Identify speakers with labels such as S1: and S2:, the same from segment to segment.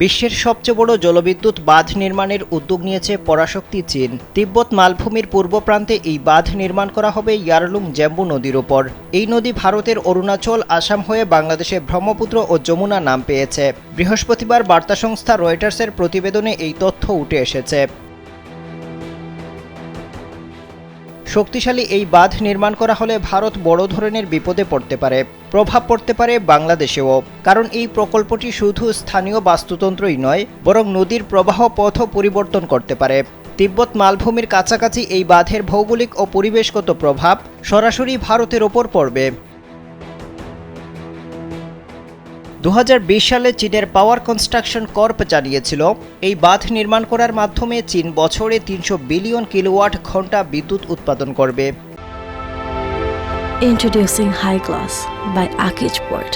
S1: বিশ্বের সবচেয়ে বড় জলবিদ্যুৎ বাঁধ নির্মাণের উদ্যোগ নিয়েছে পরাশক্তি চীন। তিব্বত মালভূমির পূর্ব প্রান্তে এই বাঁধ নির্মাণ করা হবে ইয়ারলুং জেম্বু নদীর ওপর। এই নদী ভারতের অরুণাচল, আসাম হয়ে বাংলাদেশে ব্রহ্মপুত্র ও যমুনা নাম পেয়েছে। বৃহস্পতিবার বার্তা সংস্থা রয়টার্সের প্রতিবেদনে এই তথ্য উঠে এসেছে। শক্তিশালী এই বাঁধ নির্মাণ করা হলে ভারত বড় ধরনের বিপদে পড়তে পারে। প্রভাব পড়তে পারে বাংলাদেশেও, কারণ এই প্রকল্পটি শুধু স্থানীয় বাস্তুতন্ত্রই নয়, বরং নদীর প্রবাহ পথও পরিবর্তন করতে পারে। তিব্বত মালভূমির কাছাকাছি এই বাঁধের ভৌগোলিক ও পরিবেশগত প্রভাব সরাসরি ভারতের ওপর পড়বে। 2020 সালে চীনের পাওয়ার কনস্ট্রাকশন কর্প জানিয়েছিল, এই বাঁধ নির্মাণ করার মাধ্যমে চীন বছরে 300 বিলিয়ন কিলোওয়াট ঘন্টা বিদ্যুৎ উৎপাদন করবে।
S2: Introducing High Class by Akij Port.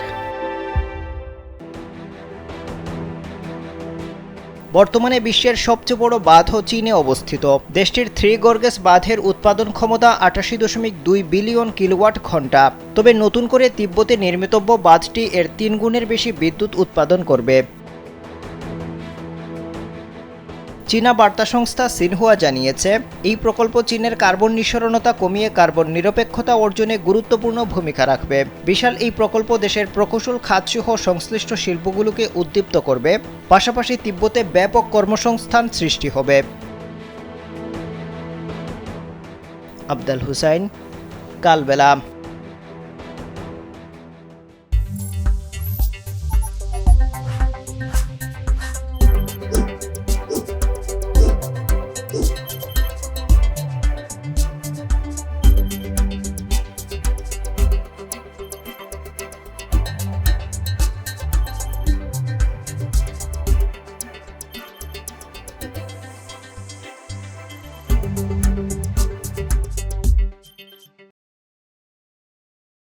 S1: বর্তমানে বিশ্বের সবচেয়ে বড় বাঁধও চীনে অবস্থিত। দেশটির থ্রি গর্গেস বাঁধের উৎপাদন ক্ষমতা 88.2 বিলিয়ন কিলোওয়াট ঘন্টা। তবে নতুন করে তিব্বতে নির্মিতব্য বাঁধটি এর 3 গুণের বেশি বিদ্যুৎ উৎপাদন করবে। চীনা বার্তা সংস্থা সিনহুয়া জানিয়েছে, এই প্রকল্প চীনের কার্বন নিঃসরণতা কমিয়ে কার্বন নিরপেক্ষতা অর্জনে গুরুত্বপূর্ণ ভূমিকা রাখবে। বিশাল এই প্রকল্প দেশের প্রকৌশল খাতসহ সংশ্লিষ্ট শিল্পগুলোকে উদ্দীপ্ত করবে, পাশাপাশি তিব্বতে ব্যাপক কর্মসংস্থান সৃষ্টি হবে। আবদাল হুসাইন, কালবেলা।